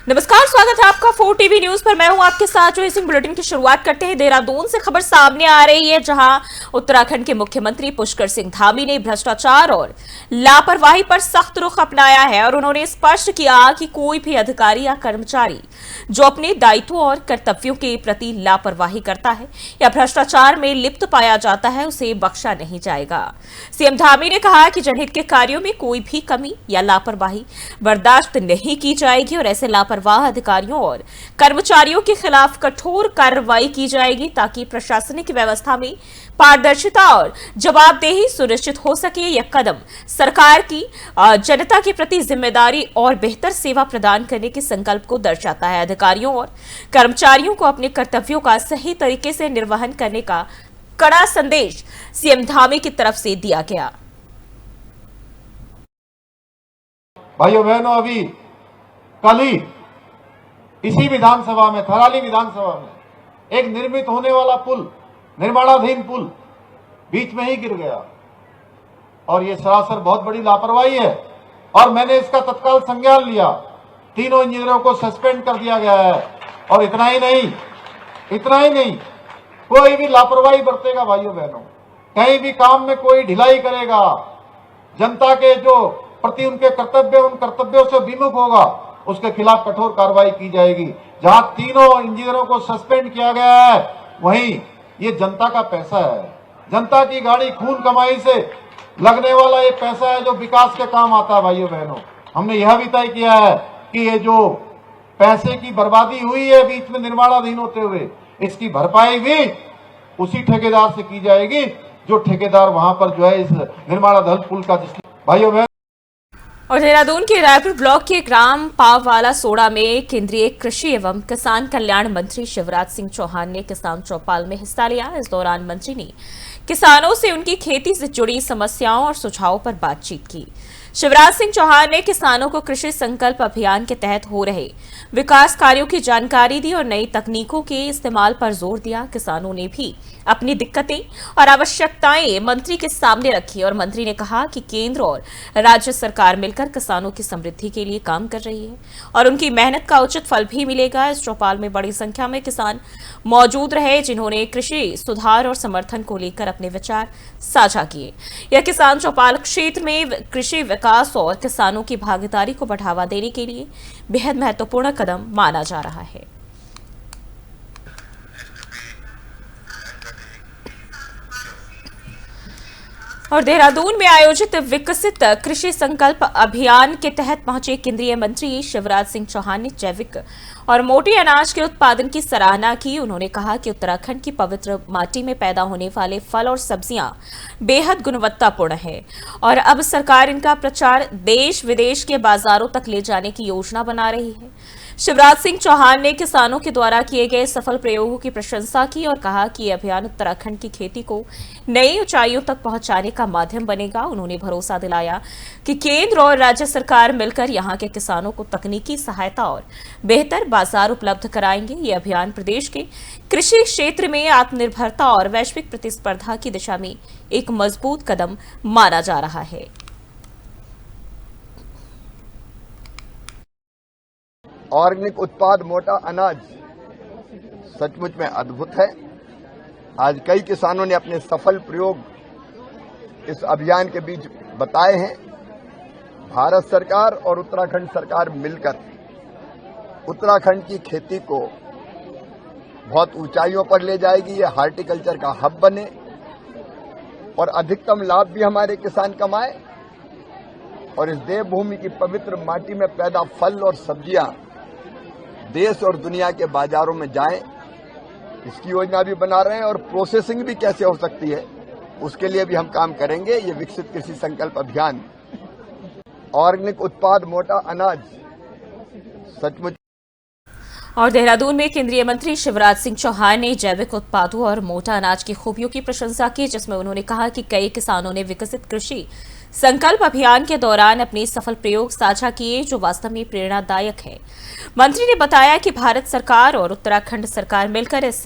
नमस्कार, स्वागत है आपका 4 टीवी न्यूज पर। मैं हूं आपके साथ जो इस बुलेटिन की शुरुआत करते हैं। देहरादून से खबर सामने आ रही है, जहां उत्तराखंड के मुख्यमंत्री पुष्कर सिंह धामी ने भ्रष्टाचार और लापरवाही पर सख्त रुख अपनाया है और उन्होंने स्पष्ट किया कि कोई भी अधिकारी या कर्मचारी जो अपने दायित्वों और कर्तव्यों के प्रति लापरवाही करता है या भ्रष्टाचार में लिप्त पाया जाता है, उसे बख्शा नहीं जाएगा। सीएम धामी ने कहा कि जनहित के कार्यों में कोई भी कमी या लापरवाही बर्दाश्त नहीं की जाएगी और ऐसे लापरवाह अधिकारियों और कर्मचारियों के खिलाफ कठोर कार्रवाई की जाएगी, ताकि प्रशासनिक व्यवस्था में पारदर्शिता और जवाबदेही सुनिश्चित हो सके। यह कदम सरकार की जनता के प्रति जिम्मेदारी और बेहतर सेवा प्रदान करने के संकल्प को दर्शाता है। अधिकारियों और कर्मचारियों को अपने कर्तव्यों का सही तरीके से निर्वहन करने का कड़ा संदेश सीएम धामी की तरफ से दिया गया। भाइयों बहनों, अभी कल ही इसी विधानसभा में, थराली विधानसभा में एक निर्मित होने वाला पुल, निर्माणाधीन पुल बीच में ही गिर गया और ये सरासर बहुत बड़ी लापरवाही है और मैंने इसका तत्काल संज्ञान लिया। तीनों इंजीनियरों को सस्पेंड कर दिया गया है और इतना ही नहीं, कोई भी लापरवाही बरतेगा भाइयों बहनों, कहीं भी काम में कोई ढिलाई करेगा, जनता के जो प्रति उनके कर्तव्य, उन कर्तव्यों से विमुख होगा, उसके खिलाफ कठोर कार्रवाई की जाएगी। जहां तीनों इंजीनियरों को सस्पेंड किया गया है, वहीं ये जनता का पैसा है, जनता की गाड़ी खून कमाई से लगने वाला ये पैसा है जो विकास के काम आता है। भाइयों बहनों, हमने यह भी तय किया है कि ये जो पैसे की बर्बादी हुई है बीच में निर्माणाधीन होते हुए, इसकी भरपाई भी उसी ठेकेदार से की जाएगी जो ठेकेदार वहां पर जो है इस निर्माणाधीन पुल का। भाइयों बहनों, और देहरादून के रायपुर ब्लॉक के ग्राम पाववाला सोड़ा में केंद्रीय कृषि एवं किसान कल्याण मंत्री शिवराज सिंह चौहान ने किसान चौपाल में हिस्सा लिया। इस दौरान मंत्री ने किसानों से उनकी खेती से जुड़ी समस्याओं और सुझावों पर बातचीत की। शिवराज सिंह चौहान ने किसानों को कृषि संकल्प अभियान के तहत हो रहे विकास कार्यों की जानकारी दी और नई तकनीकों के इस्तेमाल पर जोर दिया। किसानों ने भी अपनी दिक्कतें और आवश्यकताएं मंत्री के सामने रखी और मंत्री ने कहा कि केंद्र और राज्य सरकार मिलकर किसानों की समृद्धि के लिए काम कर रही है और उनकी मेहनत का उचित फल भी मिलेगा। इस चौपाल में बड़ी संख्या में किसान मौजूद रहे, जिन्होंने कृषि सुधार और समर्थन को लेकर अपने विचार साझा किए। यह किसान चौपाल क्षेत्र में कृषि विकास और किसानों की भागीदारी को बढ़ावा देने के लिए बेहद महत्वपूर्ण कदम माना जा रहा है। और देहरादून में आयोजित विकसित कृषि संकल्प अभियान के तहत पहुंचे केंद्रीय मंत्री शिवराज सिंह चौहान ने जैविक और मोटे अनाज के उत्पादन की सराहना की। उन्होंने कहा कि उत्तराखंड की पवित्र माटी में पैदा होने वाले फल और सब्जियां बेहद गुणवत्तापूर्ण है और अब सरकार इनका प्रचार देश विदेश के बाजारों तक ले जाने की योजना बना रही है। शिवराज सिंह चौहान ने किसानों के द्वारा किए गए सफल प्रयोगों की प्रशंसा की और कहा कि यह अभियान उत्तराखंड की खेती को नई ऊंचाइयों तक पहुंचाने का माध्यम बनेगा। उन्होंने भरोसा दिलाया कि केंद्र और राज्य सरकार मिलकर यहां के किसानों को तकनीकी सहायता और बेहतर बाजार उपलब्ध कराएंगे। ये अभियान प्रदेश के कृषि क्षेत्र में आत्मनिर्भरता और वैश्विक प्रतिस्पर्धा की दिशा में एक मजबूत कदम माना जा रहा है। ऑर्गेनिक उत्पाद, मोटा अनाज सचमुच में अद्भुत है। आज कई किसानों ने अपने सफल प्रयोग इस अभियान के बीच बताए हैं। भारत सरकार और उत्तराखंड सरकार मिलकर उत्तराखंड की खेती को बहुत ऊंचाइयों पर ले जाएगी। ये हार्टिकल्चर का हब बने और अधिकतम लाभ भी हमारे किसान कमाए और इस देवभूमि की पवित्र माटी में पैदा फल और सब्जियां देश और दुनिया के बाजारों में जाएं, इसकी योजना भी बना रहे हैं और प्रोसेसिंग भी कैसे हो सकती है उसके लिए भी हम काम करेंगे। ये विकसित कृषि संकल्प अभियान, ऑर्गेनिक उत्पाद, मोटा अनाज सचमुच। और देहरादून में केंद्रीय मंत्री शिवराज सिंह चौहान ने जैविक उत्पादों और मोटा अनाज की खूबियों की प्रशंसा की, जिसमें उन्होंने कहा कि कई किसानों ने विकसित कृषि संकल्प अभियान के दौरान अपने सफल प्रयोग साझा किए, जो वास्तव में प्रेरणादायक है। मंत्री ने बताया कि भारत सरकार और उत्तराखंड सरकार मिलकर इस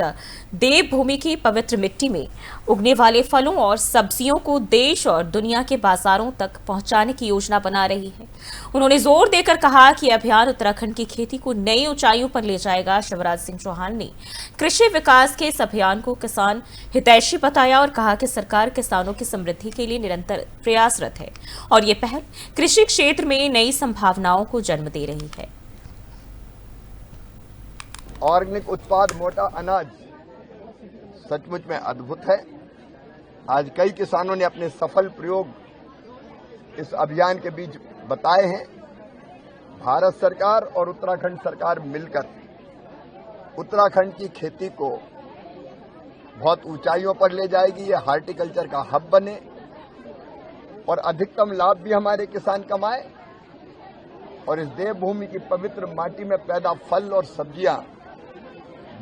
देवभूमि की पवित्र मिट्टी में उगने वाले फलों और सब्जियों को देश और दुनिया के बाजारों तक पहुंचाने की योजना बना रही है। उन्होंने जोर देकर कहा कि अभियान उत्तराखंड की खेती को नई ऊंचाइयों पर ले जाएगा। शिवराज सिंह चौहान ने कृषि विकास के इस अभियान को किसान हितैषी बताया और कहा कि सरकार किसानों की समृद्धि के लिए निरंतर प्रयासरत है और ये पहल कृषि क्षेत्र में नई संभावनाओं को जन्म दे रही है। ऑर्गेनिक उत्पाद मोटा अनाज सचमुच में अद्भुत है। आज कई किसानों ने अपने सफल प्रयोग इस अभियान के बीच बताए हैं। भारत सरकार और उत्तराखंड सरकार मिलकर उत्तराखंड की खेती को बहुत ऊंचाइयों पर ले जाएगी। ये हार्टिकल्चर का हब बने और अधिकतम लाभ भी हमारे किसान कमाए और इस देवभूमि की पवित्र माटी में पैदा फल और सब्जियां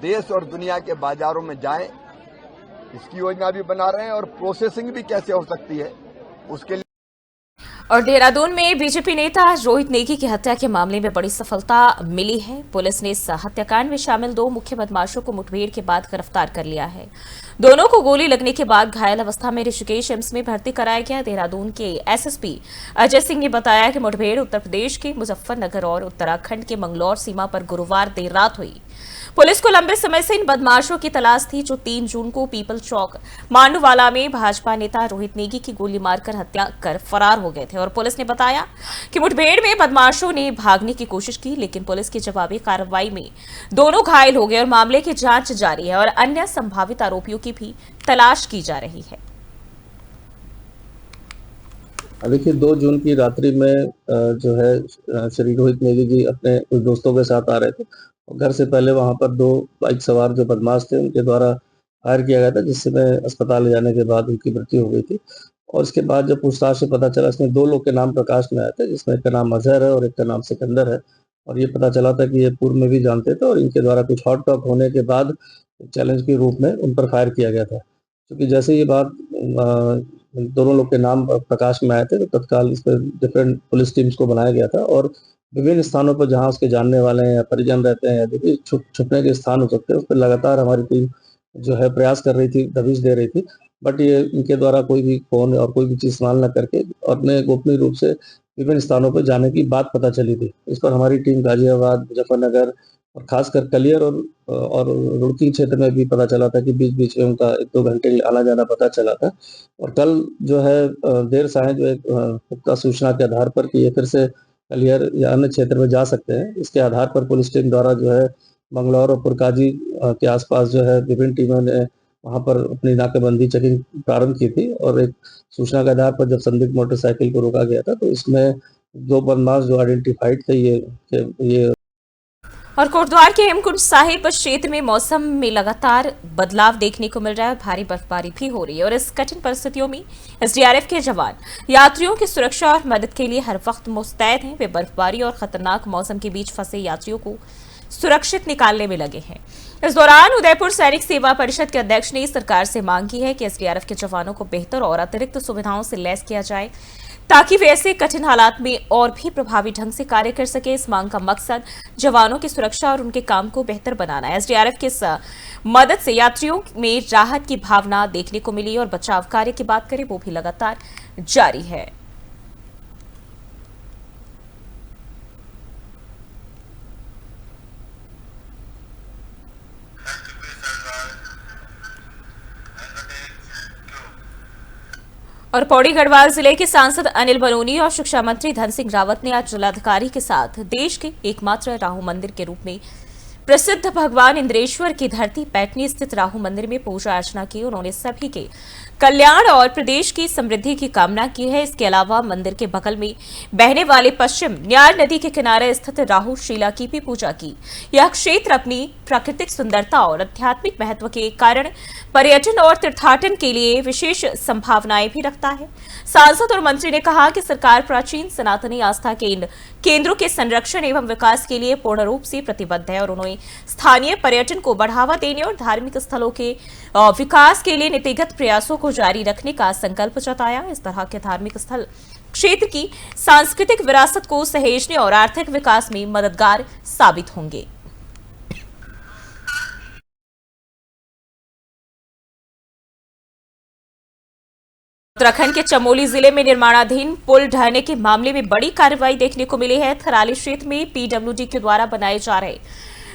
देश और दुनिया के बाजारों में जाएं, इसकी योजना भी बना रहे हैं और प्रोसेसिंग भी कैसे हो सकती है उसके लिए। और देहरादून में बीजेपी नेता रोहित नेगी की हत्या के मामले में बड़ी सफलता मिली है। पुलिस ने इस हत्याकांड में शामिल 2 मुख्य बदमाशों को मुठभेड़ के बाद गिरफ्तार कर लिया है। दोनों को गोली लगने के बाद घायल अवस्था में ऋषिकेश एम्स में भर्ती कराया गया। देहरादून के एसएसपी अजय सिंह ने बताया कि मुठभेड़ उत्तर प्रदेश के मुजफ्फरनगर और उत्तराखंड के मंगलौर सीमा पर गुरुवार देर रात हुई। पुलिस को लंबे समय से इन बदमाशों की तलाश थी, जो 3 जून को पीपल चौक मांडूवाला में भाजपा नेता रोहित नेगी की गोली मारकर हत्या कर फरार हो गए थे। और पुलिस ने बताया कि मुठभेड़ में बदमाशों ने भागने की कोशिश की, लेकिन पुलिस की जवाबी कार्रवाई में दोनों घायल हो गए और मामले की जांच जारी है और अन्य संभावित आरोपियों की भी तलाश की जा रही है। देखिए 2 जून की रात्रि में जो है श्री रोहित नेगी जी अपने कुछ दोस्तों के साथ आ रहे थे। घर से पहले वहां पर 2 बाइक सवार जो बदमाश थे उनके द्वारा फायर किया गया था, जिससे में अस्पताल ले जाने के बाद उनकी मृत्यु हो गई थी। और इसके बाद जब पूछताछ से पता चला, इसमें 2 लोग के नाम प्रकाश में आए थे, जिसमें एक का नाम अजहर है और एक का नाम सिकंदर है। और ये पता चला था कि ये पूर्व में भी जानते थे और इनके द्वारा कुछ हॉट टॉक होने के बाद चैलेंज के रूप में उन पर फायर किया गया था। क्योंकि जैसे ये बात दोनों लोग के नाम प्रकाश में आए थे तो तत्काल इस पर डिफरेंट पुलिस टीम्स को बनाया गया था और विभिन्न स्थानों पर जहां उसके जानने वाले हैं या परिजन रहते हैं या जो भी छुपने के स्थान हो सकते हैं, उस पर लगातार हमारी टीम जो है प्रयास कर रही थी, दबिश दे रही थी। बट ये इनके द्वारा कोई भी फोन और कोई भी चीज इस्तेमाल न करके अपने गोपनीय रूप से विभिन्न स्थानों पर जाने की बात पता चली थी। इस पर हमारी टीम गाजियाबाद, मुजफ्फरनगर और खासकर कलियर और रुड़की क्षेत्र में भी पता चला था कि बीच बीच में उनका 1-2 घंटे आना जाना पता चला था। और कल जो है देर सायं जो एक पुख्ता सूचना के आधार पर कि ये फिर से कलियर या अन्य क्षेत्र में जा सकते हैं, इसके आधार पर पुलिस टीम द्वारा जो है मंगलौर और पुरकाजी के आसपास जो है विभिन्न टीमों ने वहां पर अपनी नाकेबंदी चेकिंग प्रारंभ की थी। और एक सूचना के आधार पर जब संदिग्ध मोटरसाइकिल को रोका गया था तो इसमें 2 बदमाश जो आइडेंटिफाइड थे ये और कोटद्वार के हेमकुंड साहिब क्षेत्र में मौसम में लगातार बदलाव देखने को मिल रहा है। भारी बर्फबारी भी हो रही है और इस कठिन परिस्थितियों में एसडीआरएफ के जवान यात्रियों की सुरक्षा और मदद के लिए हर वक्त मुस्तैद हैं। वे बर्फबारी और खतरनाक मौसम के बीच फंसे यात्रियों को सुरक्षित निकालने में लगे हैं। इस दौरान उदयपुर सैनिक सेवा परिषद के अध्यक्ष ने सरकार से मांग की है कि एसडीआरएफ के जवानों को बेहतर और अतिरिक्त सुविधाओं से लैस किया जाए, ताकि वे ऐसे कठिन हालात में और भी प्रभावी ढंग से कार्य कर सके। इस मांग का मकसद जवानों की सुरक्षा और उनके काम को बेहतर बनाना है। एसडीआरएफ की इस मदद से यात्रियों में राहत की भावना देखने को मिली और बचाव कार्य की बात करें वो भी लगातार जारी है। और पौड़ी गढ़वाल जिले के सांसद अनिल बलूनी और शिक्षा मंत्री धन सिंह रावत ने आज जिलाधिकारी के साथ देश के एकमात्र राहु मंदिर के रूप में प्रसिद्ध भगवान इंद्रेश्वर की धरती पैठनी स्थित राहु मंदिर में पूजा अर्चना की। उन्होंने सभी के कल्याण और प्रदेश की समृद्धि की कामना की है। इसके अलावा मंदिर के बगल में बहने वाले पश्चिम न्यार नदी के किनारे स्थित राहु शिला की भी पूजा की। यह क्षेत्र अपनी प्राकृतिक सुंदरता और आध्यात्मिक महत्व के कारण पर्यटन और तीर्थाटन के लिए विशेष संभावनाएं भी रखता है। सांसद और मंत्री ने कहा कि सरकार प्राचीन सनातनी आस्था के इन केंद्रों के संरक्षण एवं विकास के लिए पूर्ण रूप से प्रतिबद्ध है और उन्होंने स्थानीय पर्यटन को बढ़ावा देने और धार्मिक स्थलों के विकास के लिए नीतिगत प्रयासों को जारी रखने का संकल्प जताया। इस तरह के धार्मिक स्थल क्षेत्र की सांस्कृतिक विरासत को सहेजने और आर्थिक विकास में मददगार साबित होंगे। उत्तराखंड के चमोली जिले में निर्माणाधीन पुल ढहने के मामले में बड़ी कार्रवाई देखने को मिली है। थराली क्षेत्र में पीडब्ल्यूडी के द्वारा बनाए जा रहे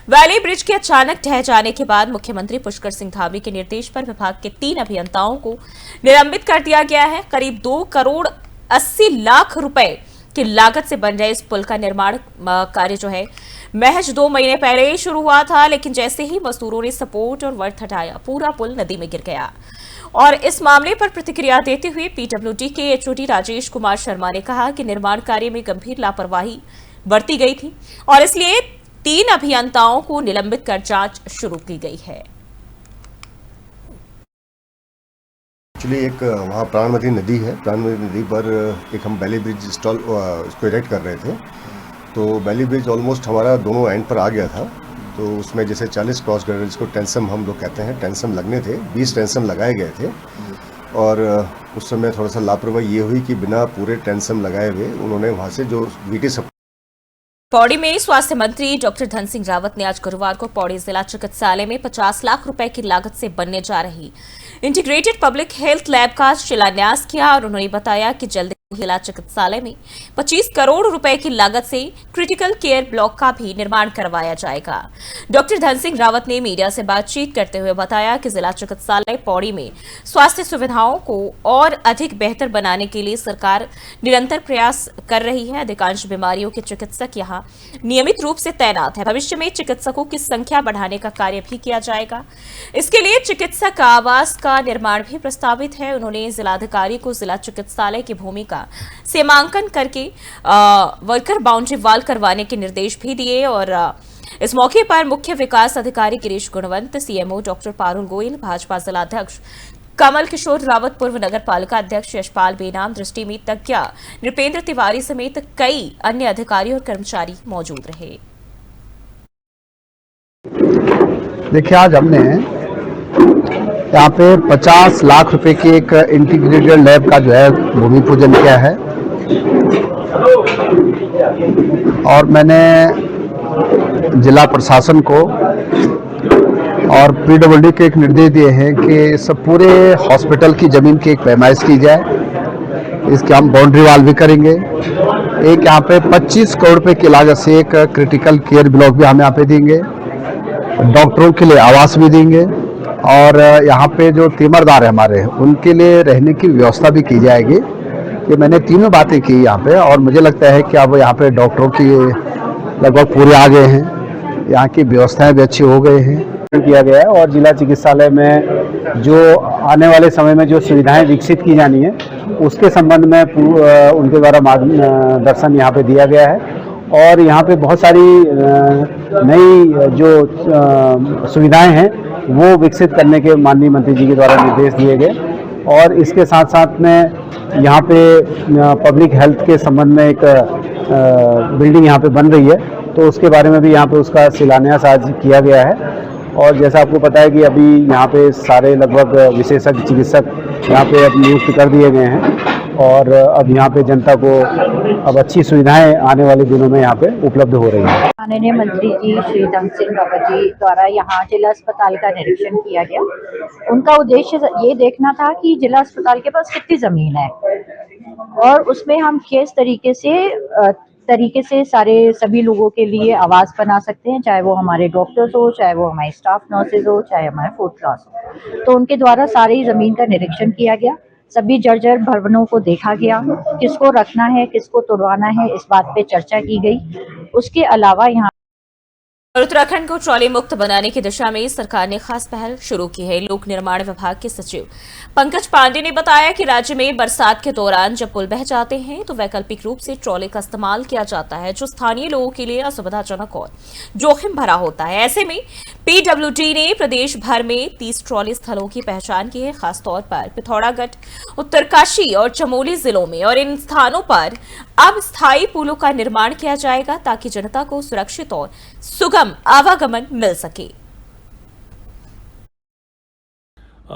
वैली ब्रिज के अचानक ढह जाने के बाद मुख्यमंत्री पुष्कर सिंह धामी के निर्देश पर विभाग के 3 अभियंताओं को निलंबित कर दिया गया है। करीब 2 करोड़ 80 लाख रुपए की लागत से बन रहे इस पुल का निर्माण कार्य जो है महज 2 महीने पहले ही शुरू हुआ था, लेकिन जैसे ही मजदूरों ने सपोर्ट और वर्थ हटाया, पूरा पुल नदी में गिर गया। और इस मामले पर प्रतिक्रिया देते हुए पीडब्ल्यूडी के एचओडी राजेश कुमार शर्मा ने कहा कि निर्माण कार्य में गंभीर लापरवाही बरती गई थी और इसलिए 3 अभियंताओं को निलंबित कर जांच शुरू की गई है। एक्चुअली एक वहाँ प्राणमती नदी है, प्राणमती नदी पर एक हम बैली ब्रिज इंस्टॉल उसको इरेक्ट कर रहे थे। तो बैली ब्रिज ऑलमोस्ट हमारा दोनों एंड पर आ गया था। तो उसमें जैसे 40 क्रॉस गर्डर जिसको टेंसम हम लोग कहते हैं, टेंसम लगने थे, 20 टेंसम लगाए गए थे। और उस समय थोड़ा सा लापरवाही ये हुई कि बिना पूरे टेंसम लगाए हुए उन्होंने वहाँ से जो वीटी सब। पौड़ी में स्वास्थ्य मंत्री डॉक्टर धन सिंह रावत ने आज गुरुवार को पौड़ी जिला चिकित्सालय में 50 लाख रुपए की लागत से बनने जा रही इंटीग्रेटेड पब्लिक हेल्थ लैब का शिलान्यास किया और उन्होंने बताया कि जल्द जिला चिकित्सालय में 25 करोड़ रुपए की लागत से क्रिटिकल केयर ब्लॉक का भी निर्माण करवाया जाएगा। डॉक्टर धन सिंह रावत ने मीडिया से बातचीत करते हुए बताया कि जिला चिकित्सालय पौड़ी में स्वास्थ्य सुविधाओं को और अधिक बेहतर बनाने के लिए सरकार निरंतर प्रयास कर रही है। अधिकांश बीमारियों के चिकित्सक यहां नियमित रूप से तैनात है। भविष्य में चिकित्सकों की संख्या बढ़ाने का कार्य भी किया जाएगा। इसके लिए चिकित्सक आवास का निर्माण भी प्रस्तावित है। उन्होंने जिलाधिकारी को जिला चिकित्सालय की भूमि का सीमांकन करके वर्कर बाउंड्री वाल करवाने के निर्देश भी दिए और इस मौके पर मुख्य विकास अधिकारी गिरीश गुणवंत, सीएमओ डॉक्टर पारुल गोयल, भाजपा जिलाध्यक्ष कमल किशोर रावत, पूर्व नगर पालिका अध्यक्ष यशपाल बेनाम, दृष्टि तज्ञ नृपेंद्र तिवारी समेत कई अन्य अधिकारी और कर्मचारी मौजूद रहे। देखिए, आज हमने यहाँ पे 50 लाख रुपए की एक इंटीग्रेटेड लैब का जो है भूमि पूजन किया है और मैंने जिला प्रशासन को और पीडब्ल्यूडी के एक निर्देश दिए हैं कि इस पूरे हॉस्पिटल की जमीन की एक पैमाइश की जाए। इसके हम बाउंड्री वाल भी करेंगे। एक यहाँ पे 25 करोड़ रुपए की लागत से एक क्रिटिकल केयर ब्लॉक भी हम यहाँ पे देंगे, डॉक्टरों के लिए आवास भी देंगे और यहाँ पे जो तीमरदार है हमारे, उनके लिए रहने की व्यवस्था भी की जाएगी। ये मैंने तीनों बातें की यहाँ पे और मुझे लगता है कि अब यहाँ पे डॉक्टरों की लगभग पूरे आ गए हैं, यहाँ की व्यवस्थाएं भी अच्छी हो गए हैं किया गया है और जिला चिकित्सालय में जो आने वाले समय में जो सुविधाएं विकसित की जानी है उसके संबंध में उनके द्वारा मार्गदर्शन यहाँ पे दिया गया है और यहाँ पे बहुत सारी नई जो सुविधाएं हैं वो विकसित करने के माननीय मंत्री जी के द्वारा निर्देश दिए गए और इसके साथ साथ में यहाँ पे पब्लिक हेल्थ के संबंध में एक बिल्डिंग यहाँ पे बन रही है, तो उसके बारे में भी यहाँ पे उसका शिलान्यास आज किया गया है। और जैसा आपको पता है कि अभी यहाँ पे सारे लगभग विशेषज्ञ चिकित्सक यहाँ पे अब नियुक्त कर दिए गए हैं और अब यहाँ पे जनता को अब अच्छी सुविधाएं आने वाले दिनों में यहाँ पे उपलब्ध हो रही है। माननीय मंत्री जी श्री धन सिंह रावत जी द्वारा यहाँ जिला अस्पताल का निरीक्षण किया गया। उनका उद्देश्य ये देखना था कि जिला अस्पताल के पास कितनी जमीन है और उसमें हम किस तरीके से सभी लोगों के लिए आवास बना सकते हैं, चाहे वो हमारे डॉक्टर्स हो, चाहे वो हमारे स्टाफ नर्सेज हो, चाहे हमारे फूड क्लास हो। तो उनके द्वारा सारी जमीन का निरीक्षण किया गया, सभी जर्जर भवनों को देखा गया, किसको रखना है, किसको तोड़वाना है, इस बात पे चर्चा की गई। उसके अलावा यहाँ और उत्तराखंड को ट्रॉली मुक्त बनाने की दिशा में सरकार ने खास पहल शुरू की है। लोक निर्माण विभाग के सचिव पंकज पांडे ने बताया कि राज्य में बरसात के दौरान जब पुल बह जाते हैं तो वैकल्पिक रूप से ट्रॉली का इस्तेमाल किया जाता है, जो स्थानीय लोगों के लिए असुविधाजनक और जोखिम भरा होता है। ऐसे में पीडब्ल्यूडी ने प्रदेश भर में 30 ट्रॉली स्थलों की पहचान की है। खासतौर पर पिथौरागढ़, उत्तरकाशी और चमोली जिलों में, और इन स्थानों पर अब स्थायी पुलों का निर्माण किया जाएगा ताकि जनता को सुरक्षित और सुगम आवागमन मिल सके।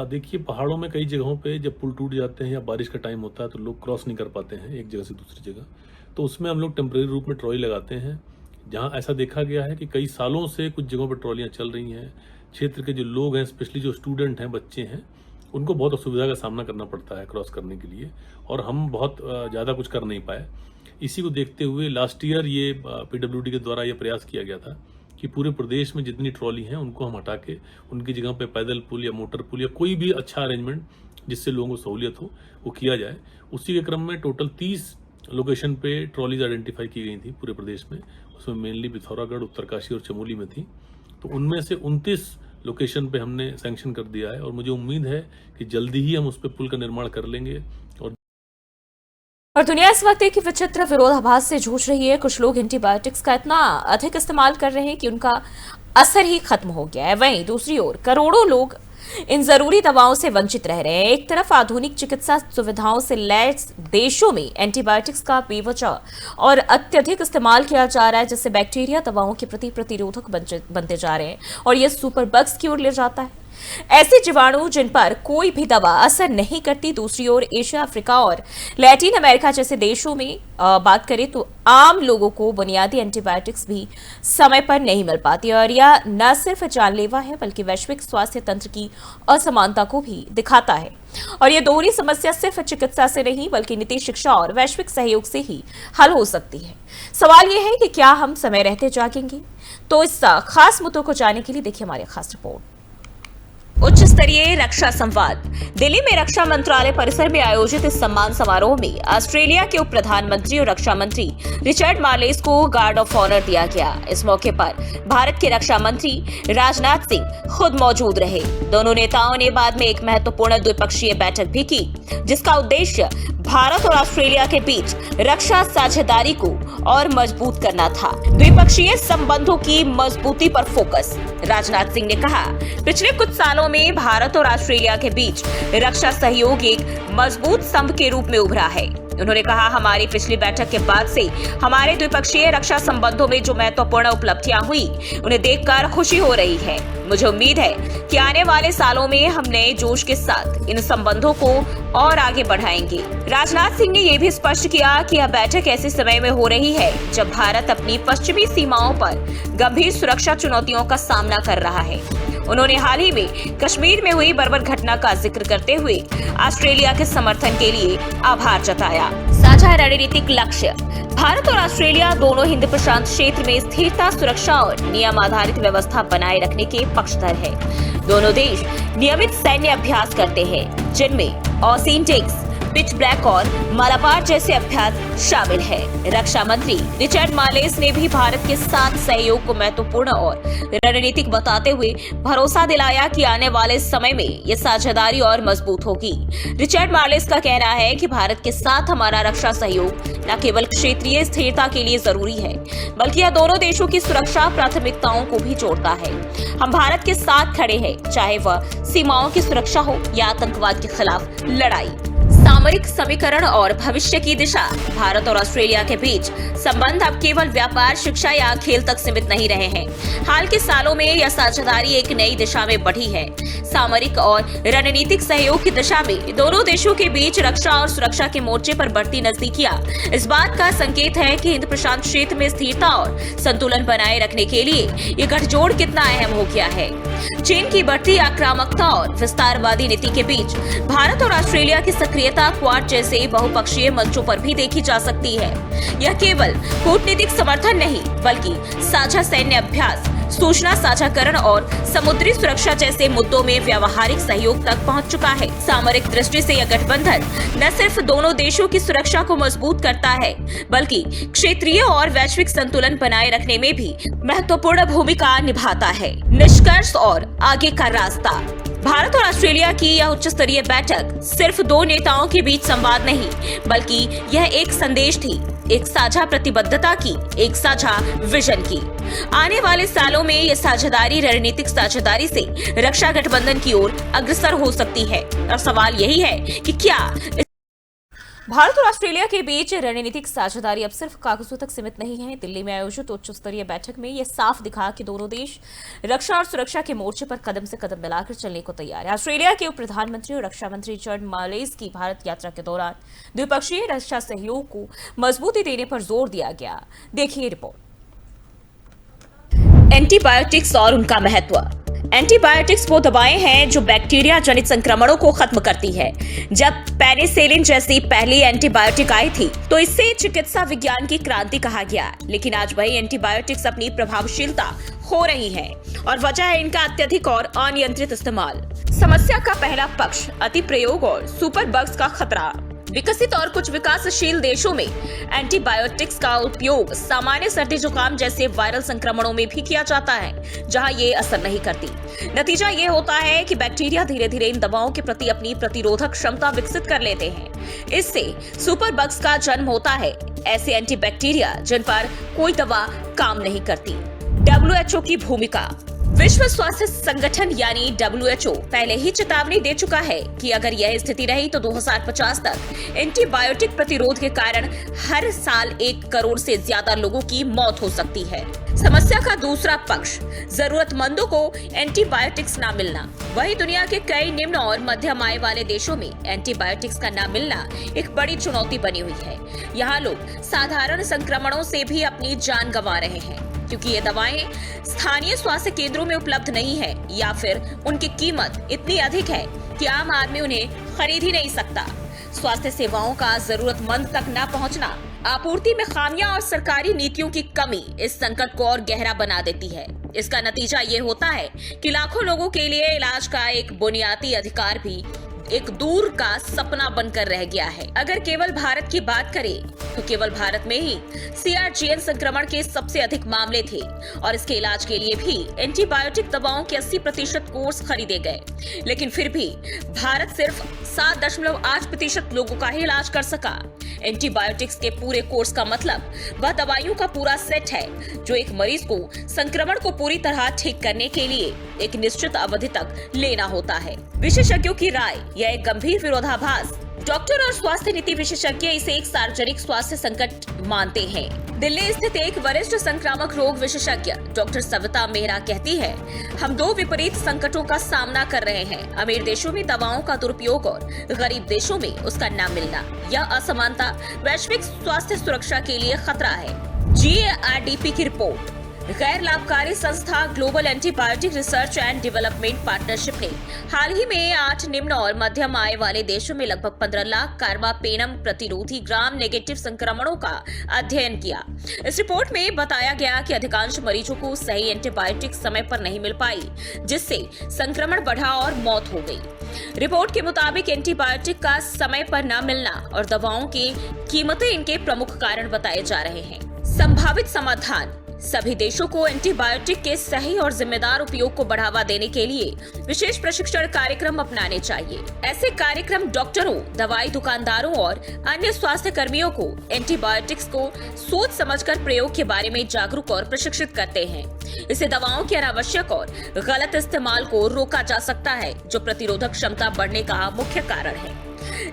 देखिए, पहाड़ों में कई जगहों पे जब पुल टूट जाते हैं या बारिश का टाइम होता है तो लोग क्रॉस नहीं कर पाते हैं एक जगह से दूसरी जगह, तो उसमें हम लोग टेम्परेरी रूप में ट्रॉली लगाते हैं। जहां ऐसा देखा गया है कि कई सालों से कुछ जगहों पर ट्रॉलियां चल रही हैं, क्षेत्र के जो लोग हैं, स्पेशली जो स्टूडेंट हैं, बच्चे हैं, उनको बहुत असुविधा का सामना करना पड़ता है क्रॉस करने के लिए, और हम बहुत ज़्यादा कुछ कर नहीं पाए। इसी को देखते हुए लास्ट ईयर ये पीडब्ल्यूडी के द्वारा ये प्रयास किया गया था कि पूरे प्रदेश में जितनी ट्रॉली हैं उनको हम हटा के उनकी जगह पे पैदल पुल या मोटर पुल या कोई भी अच्छा अरेंजमेंट जिससे लोगों को सहूलियत हो वो किया जाए। उसी के क्रम में टोटल 30 लोकेशन पे ट्रॉलीज आइडेंटिफाई की गई थी पूरे प्रदेश में। उसमें मेनली पिथौरागढ़, उत्तरकाशी और चमोली में थी। तो उनमें से 29 लोकेशन पे हमने सैंक्शन कर दिया है और मुझे उम्मीद है कि जल्दी ही हम उस पर पुल का निर्माण कर लेंगे। और दुनिया इस वक्त एक विचित्र विरोधाभास से जूझ रही है। कुछ लोग एंटीबायोटिक्स का इतना अधिक इस्तेमाल कर रहे हैं कि उनका असर ही खत्म हो गया है। वहीं दूसरी ओर करोड़ों लोग इन जरूरी दवाओं से वंचित रह रहे हैं। एक तरफ आधुनिक चिकित्सा सुविधाओं से लैस देशों में एंटीबायोटिक्स का बेवजह और अत्यधिक इस्तेमाल किया जा रहा है, जिससे बैक्टीरिया दवाओं के प्रति प्रतिरोधक बनते जा रहे हैं और यह सुपर बग्स की ओर ले जाता है। ऐसे जीवाणु जिन पर कोई भी दवा असर नहीं करती। दूसरी ओर एशिया, अफ्रीका और लैटिन अमेरिका जैसे देशों में बात करें तो आम लोगों को बुनियादी एंटीबायोटिक्स भी समय पर नहीं मिल पाती और यह न सिर्फ जानलेवा है बल्कि वैश्विक स्वास्थ्य तंत्र की असमानता को भी दिखाता है। और यह दोहरी समस्या सिर्फ चिकित्सा से नहीं बल्कि नीति, शिक्षा और वैश्विक सहयोग से ही हल हो सकती है। सवाल यह है कि क्या हम समय रहते जागेंगे? तो इस खास मुद्दों को जानने के लिए देखिए हमारी खास रिपोर्ट। उच्च स्तरीय रक्षा संवाद। दिल्ली में रक्षा मंत्रालय परिसर में आयोजित इस सम्मान समारोह में ऑस्ट्रेलिया के उप प्रधानमंत्री और रक्षा मंत्री रिचर्ड मार्लेस को गार्ड ऑफ ऑनर दिया गया। इस मौके पर भारत के रक्षा मंत्री राजनाथ सिंह खुद मौजूद रहे। दोनों नेताओं ने बाद में एक महत्वपूर्ण द्विपक्षीय बैठक भी की, जिसका उद्देश्य भारत और ऑस्ट्रेलिया के बीच रक्षा साझेदारी को और मजबूत करना था। द्विपक्षीय संबंधों की मजबूती पर फोकस। राजनाथ सिंह ने कहा, पिछले कुछ सालों में भारत और ऑस्ट्रेलिया के बीच रक्षा सहयोग एक मजबूत स्तंभ के रूप में उभरा है। उन्होंने कहा, हमारी पिछली बैठक के बाद से हमारे द्विपक्षीय रक्षा संबंधों में जो महत्वपूर्ण उपलब्धियां हुई उन्हें देखकर खुशी हो रही है। मुझे उम्मीद है कि आने वाले सालों में हम नए जोश के साथ इन संबंधों को और आगे बढ़ाएंगे। राजनाथ सिंह ने यह भी स्पष्ट किया कि यह बैठक ऐसे समय में हो रही है जब भारत अपनी पश्चिमी सीमाओं पर गंभीर सुरक्षा चुनौतियों का सामना कर रहा है। उन्होंने हाल ही में कश्मीर में हुई बर्बर घटना का जिक्र करते हुए ऑस्ट्रेलिया के समर्थन के लिए आभार जताया। साझा रणनीतिक लक्ष्य। भारत और ऑस्ट्रेलिया दोनों हिंद प्रशांत क्षेत्र में स्थिरता, सुरक्षा और नियम आधारित व्यवस्था बनाए रखने के पक्षधर हैं। दोनों देश नियमित सैन्य अभ्यास करते हैं, जिनमें ऑसिन टेक्स, पिच ब्लैक और मालाबार जैसे अभ्यास शामिल है। रक्षा मंत्री रिचर्ड मार्लेस ने भी भारत के साथ सहयोग को महत्वपूर्ण और रणनीतिक बताते हुए भरोसा दिलाया कि आने वाले समय में ये साझेदारी और मजबूत होगी। रिचर्ड मार्लेस का कहना है कि भारत के साथ हमारा रक्षा सहयोग न केवल क्षेत्रीय स्थिरता के लिए जरूरी है बल्कि यह दोनों देशों की सुरक्षा प्राथमिकताओं को भी जोड़ता है। हम भारत के साथ खड़े हैं, चाहे वह सीमाओं की सुरक्षा हो या आतंकवाद के खिलाफ लड़ाई। सामरिक समीकरण और भविष्य की दिशा। भारत और ऑस्ट्रेलिया के बीच संबंध अब केवल व्यापार, शिक्षा या खेल तक सीमित नहीं रहे हैं। हाल के सालों में यह साझेदारी एक नई दिशा में बढ़ी है। सामरिक और रणनीतिक सहयोग की दिशा में दोनों देशों के बीच रक्षा और सुरक्षा के मोर्चे पर बढ़ती नजदीकियां इस बात का संकेत है कि हिंद प्रशांत क्षेत्र में स्थिरता और संतुलन बनाए रखने के लिए ये गठजोड़ कितना अहम हो गया है। चीन की बढ़ती आक्रामकता और विस्तारवादी नीति के बीच भारत और ऑस्ट्रेलिया की सक्रियता क्वाड जैसे बहुपक्षीय मंचों पर भी देखी जा सकती है। यह केवल कूटनीतिक समर्थन नहीं बल्कि साझा सैन्य अभ्यास, सूचना साझाकरण और समुद्री सुरक्षा जैसे मुद्दों में व्यावहारिक सहयोग तक पहुंच चुका है। सामरिक दृष्टि से यह गठबंधन न सिर्फ दोनों देशों की सुरक्षा को मजबूत करता है, बल्कि क्षेत्रीय और वैश्विक संतुलन बनाए रखने में भी महत्वपूर्ण भूमिका निभाता है। निष्कर्ष और आगे का रास्ता। भारत और ऑस्ट्रेलिया की यह उच्च स्तरीय बैठक सिर्फ दो नेताओं के बीच संवाद नहीं, बल्कि यह एक संदेश थी, एक साझा प्रतिबद्धता की, एक साझा विजन की। आने वाले सालों में यह साझेदारी रणनीतिक साझेदारी से रक्षा गठबंधन की ओर अग्रसर हो सकती है। और सवाल यही है कि क्या भारत और ऑस्ट्रेलिया के बीच रणनीतिक साझेदारी अब सिर्फ कागजों तक सीमित नहीं है। दिल्ली में आयोजित उच्च स्तरीय बैठक में यह साफ दिखा कि दोनों देश रक्षा और सुरक्षा के मोर्चे पर कदम से कदम मिलाकर चलने को तैयार है। ऑस्ट्रेलिया के उप प्रधानमंत्री और रक्षा मंत्री जॉन मालेस की भारत यात्रा के दौरान द्विपक्षीय रक्षा सहयोग को मजबूती देने पर जोर दिया गया। देखिए रिपोर्ट। एंटीबायोटिक्स और उनका महत्व। एंटीबायोटिक्स वो दवाएं हैं जो बैक्टीरिया जनित संक्रमणों को खत्म करती है। जब पेनिसिलिन जैसी पहली एंटीबायोटिक आई थी तो इससे चिकित्सा विज्ञान की क्रांति कहा गया, लेकिन आज वही एंटीबायोटिक्स अपनी प्रभावशीलता खो रही है और वजह है इनका अत्यधिक और अनियंत्रित इस्तेमाल। समस्या का पहला पक्ष अति प्रयोग और सुपर बग्स का खतरा। विकसित और कुछ विकासशील देशों में एंटीबायोटिक्स का उपयोग सामान्य सर्दी जुकाम जैसे वायरल संक्रमणों में भी किया जाता है, जहां ये असर नहीं करती। नतीजा ये होता है कि बैक्टीरिया धीरे धीरे इन दवाओं के प्रति अपनी प्रतिरोधक क्षमता विकसित कर लेते हैं। इससे सुपर बग्स का जन्म होता है, ऐसे एंटीबैक्टीरिया जिन पर कोई दवा काम नहीं करती। WHO की भूमिका। विश्व स्वास्थ्य संगठन यानी WHO पहले ही चेतावनी दे चुका है कि अगर यह स्थिति रही तो 2050 तक एंटीबायोटिक प्रतिरोध के कारण हर साल 1 करोड़ से ज्यादा लोगों की मौत हो सकती है। समस्या का दूसरा पक्ष जरूरतमंदों को एंटीबायोटिक्स ना मिलना। वही दुनिया के कई निम्न और मध्यम आय वाले देशों में एंटीबायोटिक्स का ना मिलना एक बड़ी चुनौती बनी हुई है। यहाँ लोग साधारण संक्रमणों से भी अपनी जान गंवा रहे हैं, क्योंकि ये दवाएं स्थानीय स्वास्थ्य केंद्रों में उपलब्ध नहीं है या फिर उनकी कीमत इतनी अधिक है कि आम आदमी उन्हें खरीद ही नहीं सकता। स्वास्थ्य सेवाओं का जरूरतमंद तक न पहुंचना, आपूर्ति में खामियां और सरकारी नीतियों की कमी इस संकट को और गहरा बना देती है। इसका नतीजा ये होता है कि लाखों लोगों के लिए इलाज का एक बुनियादी अधिकार भी एक दूर का सपना बनकर रह गया है। अगर केवल भारत की बात करें तो केवल भारत में ही CRGN संक्रमण के सबसे अधिक मामले थे और इसके इलाज के लिए भी एंटीबायोटिक दवाओं के 80% कोर्स खरीदे गए, लेकिन फिर भी भारत सिर्फ 7.8% लोगों का ही इलाज कर सका। एंटीबायोटिक्स के पूरे कोर्स का मतलब वह दवाइयों का पूरा सेट है जो एक मरीज को संक्रमण को पूरी तरह ठीक करने के लिए एक निश्चित अवधि तक लेना होता है। विशेषज्ञों की राय, यह एक गंभीर विरोधाभास। डॉक्टर और स्वास्थ्य नीति विशेषज्ञ इसे एक सार्वजनिक स्वास्थ्य संकट मानते हैं। दिल्ली स्थित एक वरिष्ठ संक्रामक रोग विशेषज्ञ डॉक्टर सविता मेहरा कहती है, हम 2 विपरीत संकटों का सामना कर रहे हैं। अमीर देशों में दवाओं का दुरुपयोग और गरीब देशों में उसका न मिलना। यह असमानता वैश्विक स्वास्थ्य सुरक्षा के लिए खतरा है। GARDP की रिपोर्ट। गैर लाभकारी संस्था global antibiotic research and development partnership ने हाल ही में 8 निम्न और मध्यम आय वाले देशों में लगभग 15 लाख कार्बापेनम प्रतिरोधी ग्राम नेगेटिव संक्रमणों का अध्ययन किया। इस रिपोर्ट में बताया गया कि अधिकांश मरीजों को सही एंटीबायोटिक समय पर नहीं मिल पाई, जिससे संक्रमण बढ़ा और मौत हो गई। रिपोर्ट के मुताबिक एंटीबायोटिक का समय पर न मिलना और दवाओं की कीमतें इनके प्रमुख कारण बताए जा रहे हैं। संभावित समाधान। सभी देशों को एंटीबायोटिक के सही और जिम्मेदार उपयोग को बढ़ावा देने के लिए विशेष प्रशिक्षण कार्यक्रम अपनाने चाहिए। ऐसे कार्यक्रम डॉक्टरों, दवाई दुकानदारों और अन्य स्वास्थ्य कर्मियों को एंटीबायोटिक्स को सोच समझकर प्रयोग के बारे में जागरूक और प्रशिक्षित करते हैं। इससे दवाओं के अनावश्यक और गलत इस्तेमाल को रोका जा सकता है, जो प्रतिरोधक क्षमता बढ़ने का मुख्य कारण है।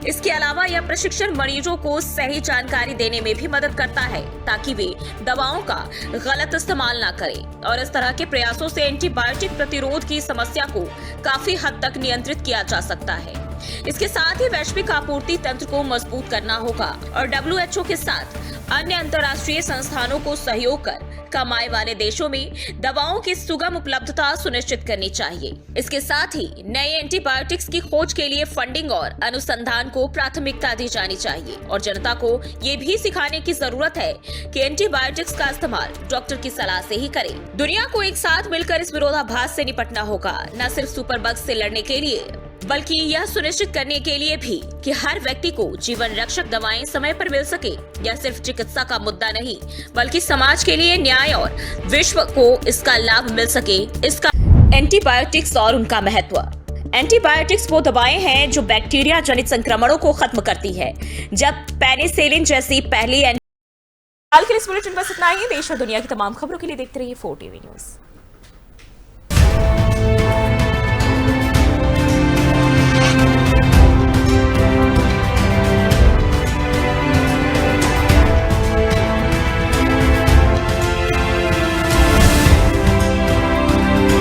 इसके अलावा यह प्रशिक्षण मरीजों को सही जानकारी देने में भी मदद करता है, ताकि वे दवाओं का गलत इस्तेमाल ना करें। और इस तरह के प्रयासों से एंटीबायोटिक प्रतिरोध की समस्या को काफी हद तक नियंत्रित किया जा सकता है। इसके साथ ही वैश्विक आपूर्ति तंत्र को मजबूत करना होगा और WHO के साथ अन्य अंतर्राष्ट्रीय संस्थानों को सहयोग कर कम आय वाले देशों में दवाओं की सुगम उपलब्धता सुनिश्चित करनी चाहिए। इसके साथ ही नए एंटीबायोटिक्स की खोज के लिए फंडिंग और अनुसंधान को प्राथमिकता दी जानी चाहिए और जनता को ये भी सिखाने की जरूरत है कि एंटीबायोटिक्स का इस्तेमाल डॉक्टर की सलाह से ही करें। दुनिया को एक साथ मिलकर इस विरोधाभास से निपटना होगा, न सिर्फ सुपर बग्स से लड़ने के लिए बल्कि यह सुनिश्चित करने के लिए भी कि हर व्यक्ति को जीवन रक्षक दवाएं समय पर मिल सके। यह सिर्फ चिकित्सा का मुद्दा नहीं बल्कि समाज के लिए न्याय और विश्व को इसका लाभ मिल सके। इसका एंटीबायोटिक्स और उनका महत्व। एंटीबायोटिक्स वो दवाएं हैं जो बैक्टीरिया जनित संक्रमणों को खत्म करती है, जब पेनिसिलिन जैसी पहली। हाल के इस बुलेटिन बस इतना ही। देश और दुनिया की तमाम खबरों के लिए देखते रहिए 4 TV न्यूज।